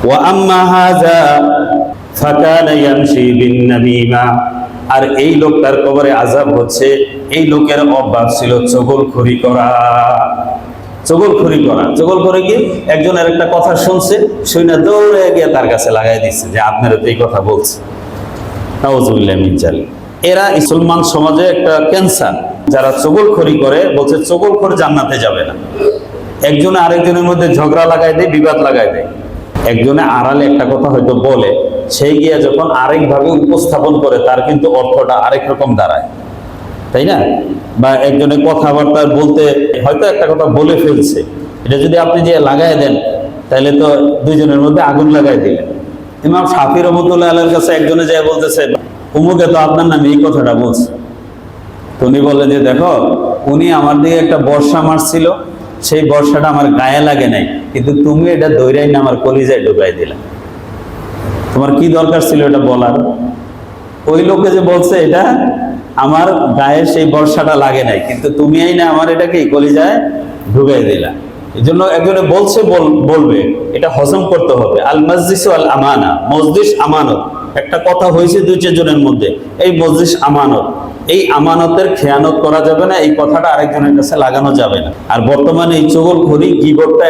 ওয়া আম্মা হাযা ফাকানা ইয়ামশি বিন নামিমা, আর এই লোকটার কবরে আযাব হচ্ছে, এই লোকের অভ্যাস ছিল চগলখড়ি করা। চগলখড়ি করা, চগলখড়ি কি? একজনের একটা কথা শুনছে, শুনে দৌড়ে গিয়ে তার কাছে লাগাই দিচ্ছে যে আপনারা তো এই কথা বলছে। নাউযুবিল্লাহি মিন যালিক। এরা মুসলমান সমাজে একটা ক্যান্সার। যারা চগলখড়ি করে, বলছে চগলখড় জান্নাতে যাবে না। একজনে আরেকজনের মধ্যে ঝগড়া লাগাই দেয়, বিবাদ লাগাই দেয়। একজনে আড়ালে একটা কথা হয়তো বলে, সেই গিয়ে যখন আরেকভাবে উপস্থাপন করে, তার কিন্তু অর্থটা আরেক রকম দাঁড়ায়, তাই না? বা একজনে কথাবার্তা বলতে হয়তো একটা কথা বলে ফেলছে, এটা যদি আপনি যে লাগাই দেন, তাহলে তো দুইজনের মধ্যে আগুন লাগাই দিলেন। ইমাম শাফি রহমতুল্লাহ আলাইহির কাছে একজনে যায় বলতেছে, উমুকে তো আপনার নামে এই কথাটা বলছে। তো উনি বললেন যে দেখো, উনি আমার দিকে একটা বর্ষা মারছিল, সেই বর্ষাটা আমার গায়ে লাগে নাই, কিন্তু তুমি এটা দৈরাই না আমার কলিজায় ঢুকাই দিলা। তোমার কি দরকার ছিল এটা বলার? ওই লোকে যে বলছে এটা আমার গায়ে সেই বর্ষাটা লাগে নাই, কিন্তু তুমি এই না আমার এটাকে কলিজায় ঢুকাই দিলা। এই জন্য একজনে বলছে বলবে, এটা হজম করতে হবে। আল মজলিস আল আমানা, মজলিস আমানত। একটা কথা হয়েছে দুই চারজনের মধ্যে, এই মজলিস আমানত, এই আমানতের খেয়ানত করা যাবে না, এই কথাটা আরেকজনের কাছে লাগানো যাবে না। আর বর্তমানে এই চগলখড়ি, গীবতটা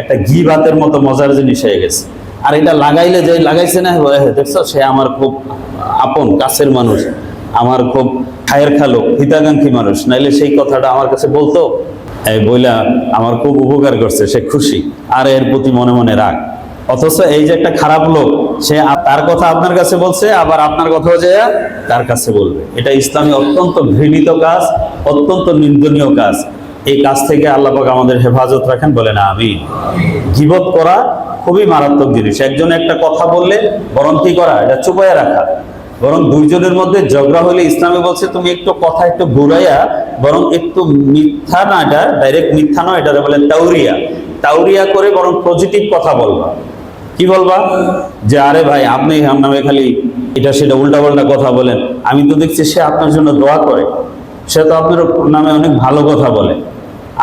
একটা গীবাতের মতো মজার জিনিস হয়ে গেছে। আর এটা লাগাইলে যে লাগাইছে না, দেখছো সে আমার খুব আপন কাছের মানুষ, আমার খুব খায়ের খালো হিতাকাঙ্ক্ষী মানুষ, নাইলে সেই কথাটা আমার কাছে বলতো, এই বইলা আমার খুব উপকার করছে, সে খুশি, আর এর প্রতি মনে মনে রাগ। অথচ এই যে একটা খারাপ লোক, সে তার কথা আপনার কাছে বলছে, আবার আপনার কথাও যে তার কাছে বলবে। এটা ইসলামে অত্যন্ত ঘৃণিত কাজ, অত্যন্ত নিন্দনীয় কাজ। এই কাজ থেকে আল্লাহ পাক আমাদের হেফাজত রাখেন, বলেন আমিন। গীবত করা খুবই মারাত্মক জিনিস। একজনে একটা কথা বললে বরং কি করা, এটা চুপাইয়া রাখা। বরং দুইজনের মধ্যে ঝগড়া হলে ইসলামে বলছে তুমি একটু কথা একটু ঘুরাইয়া, বরং একটু মিথ্যা না, এটা ডাইরেক্ট মিথ্যা নয়, এটা বলে তাউরিয়া, তাউরিয়া করে বরং পজিটিভ কথা বলবা। কি বলবা? যে আরে ভাই, আপনি আমার নামে খালি এটা সেটা উল্টাপাল্টা কথা বলেন, আমি তো দেখছি সে আপনার জন্য দোয়া করে, সে তো আপনার নামে অনেক ভালো কথা বলে,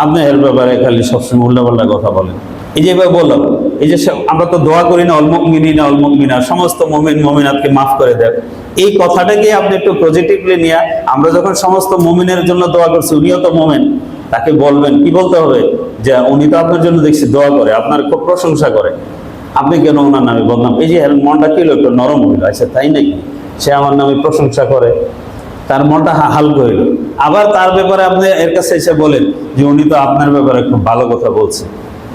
আপনি এর ব্যাপারে খালি সবসময় উল্টাপাল্টা কথা বলেন। এই যে এবার বললাম, এই যে আমরা তো দোয়া করি না, অল মুমিনিনা, সমস্ত মুমিন মুমিনাতকে মাফ করে দেয়, এই কথাটাকে আপনি একটু পজিটিভলি নিয়ে, আমরা যখন সমস্ত মুমিনের জন্য দোয়া করছি, উনিও তো মুমিন, তাকে বলবেন, কি বলতে হবে, যে উনি তো আপনার জন্য দেখছি দোয়া করে, আপনার খুব প্রশংসা করে, আপনি কেন ওনার নামে বদনাম? এই যে মনটা কি হলো, একটু নরম হইলো, আচ্ছা তাই নাকি, সে আমার নামে প্রশংসা করে, তার মনটা হালকা হইল। আবার তার ব্যাপারে আপনি এর কাছে এসে বলেন যে উনি তো আপনার ব্যাপারে খুব ভালো কথা বলছে,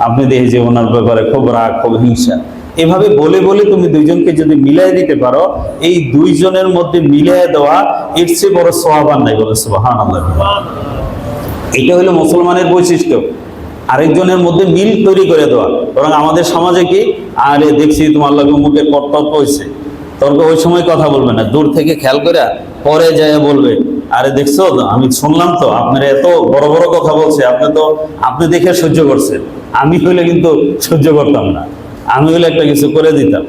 আপনি দেখি যে ওনার ব্যাপারে খুব রাগ, খুব হিংসা। এভাবে বলে বলে তুমি দুইজনকে যদি মিলাই দিতে পারো, এই দুইজনের মধ্যে মিলাই দেওয়া এর চেয়ে বড় সওয়াব আর নাই, বলে সুবহানাল্লাহ। এটা হলো মুসলমানের বৈশিষ্ট্য, আরেকজনের মধ্যে মিল তৈরি করে দেওয়া। বরং আমাদের সমাজে কি, আরে দেখছি তোমার লোকের মুখে তর্ক হয়েছে, তর্ক ওই সময় কথা বলবে না, দূর থেকে খেয়াল করে পরে যায় বলবে, আরে দেখছো তো, আমি শুনলাম তো আপনার এত বড় বড় কথা বলছে, আপনি দেখে সহ্য করছেন, আমি হইলে কিন্তু সহ্য করতাম না, আমি হইলে একটা কিছু করে দিতাম।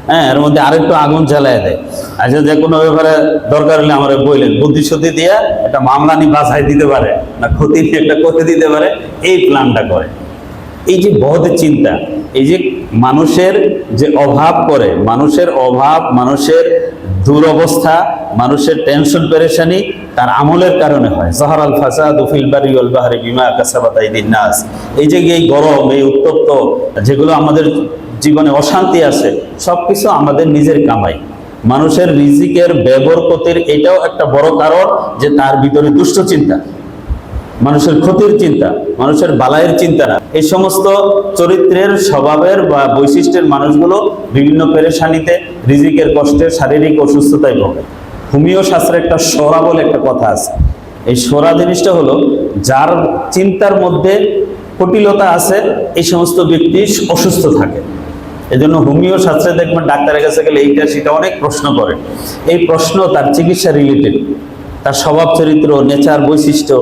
হ্যাঁ, এর মধ্যে আরেকটু আগুন জ্বালায় দেয়। আচ্ছা, যে কোনো ব্যাপারে দরকার হলে আমার বললেন, বুদ্ধি শুদ্ধি দিয়ে একটা মামলা নিয়ে বাছাই দিতে পারে না, ক্ষতি নিয়ে একটা করতে দিতে পারে, এই প্ল্যানটা করে। এই যে বদ চিন্তা, এই যে মানুষের যে অভাব করে, মানুষের অভাব, মানুষের দুরবস্থা, মানুষের টেনশন পেরেশানি তার আমলের কারণে হয়। যাহারাল ফাসাদু ফিল বারি ওয়াল বাহরি বিমা কাসাবাত আইদিন নাস। এই যে এই গরম, এই উত্তপ্ত, যেগুলো আমাদের জীবনে অশান্তি আছে, সবকিছু আমাদের নিজের কামাই। মানুষের রিজিকের ব্যবরকতির এটাও একটা বড় কারণ, যে তার ভিতরে দুষ্ট চিন্তা, মানুষের ক্ষতির চিন্তা, মানুষের বালাইয়ের চিন্তা না। এই সমস্ত চরিত্রের, স্বভাবের বা বৈশিষ্ট্যের মানুষগুলো বিভিন্ন পেরেশানিতে, রিজিকের কষ্টে, শারীরিক অসুস্থতায় ভোগে। হোমিও শাস্ত্রে একটা সোরা বলে একটা কথা আছে। এই সোরা জিনিসটা হলো, যার চিন্তার মধ্যে কুটিলতা আছে, এই সমস্ত ব্যক্তি অসুস্থ থাকে। এই জন্য হোমিও শাস্ত্রে দেখবেন ডাক্তারের কাছে গেলে এইটা সেটা অনেক প্রশ্ন করে। এই প্রশ্ন তার চিকিৎসা রিলেটেড, তার স্বভাব চরিত্র, নেচার, বৈশিষ্ট্য,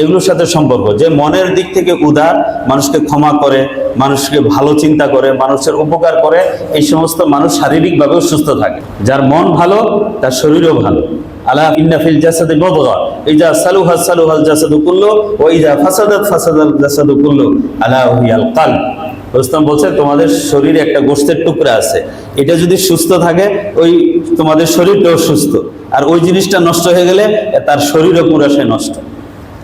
এগুলোর সাথে সম্পর্ক। যে মনের দিক থেকে উদার, মানুষকে ক্ষমা করে, মানুষকে ভালো চিন্তা করে, মানুষের উপকার করে, এই সমস্ত মানুষ শারীরিকভাবেও সুস্থ থাকে। যার মন ভালো তার শরীরও ভালো। আলা ইন্না ফিল জাসাদি মুদগা ইযা সালুহা সালুহাল জাসাদু কুল্লু ওয়া ইযা ফাসাদাত ফাসাদাল জাসাদু কুল্লু আলা হিয়াল কলব। রুস্তম বলছে তোমাদের শরীরে একটা গোশতের টুকরা আছে, এটা যদি সুস্থ থাকে ওই তোমাদের শরীরটাও সুস্থ, আর ওই জিনিসটা নষ্ট হয়ে গেলে তার শরীরও পুরো সে নষ্ট।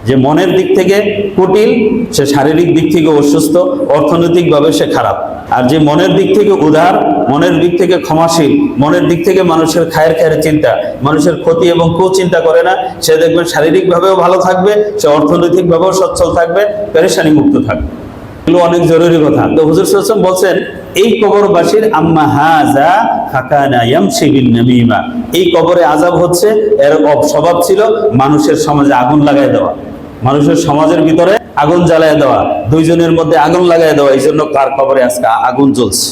যে মনের দিক থেকে কুটিল সে শারীরিক দিক থেকে অসুস্থ, অর্থনৈতিকভাবে সে খারাপ। আর যে মনের দিক থেকে উদার, মনের দিক থেকে ক্ষমাশীল, মনের দিক থেকে মানুষের খায়ের চিন্তা, মানুষের ক্ষতি এবং কুচিন্তা করে না, সে দেখবেন শারীরিকভাবেও ভালো থাকবে, সে অর্থনৈতিকভাবেও সচ্ছল থাকবে, পেরেশানি মুক্ত থাকবে। এগুলো অনেক জরুরি কথা। তো হুজুর সাল্লাল্লাহু আলাইহি ওয়াসাল্লাম বলছেন এই কবরবাসীর আম্মা হাযা ফাকানা ইয়ামশি বিন নামিমা, এই কবরে আযাব হচ্ছে, এর স্বভাব ছিল মানুষের সমাজে আগুন লাগায় দেওয়া, মানুষের সমাজের ভিতরে আগুন জ্বালায় দেওয়া, দুইজনের মধ্যে আগুন লাগায় দেওয়া। এই জন্য কার কবরে আজকে আগুন জ্বলছে।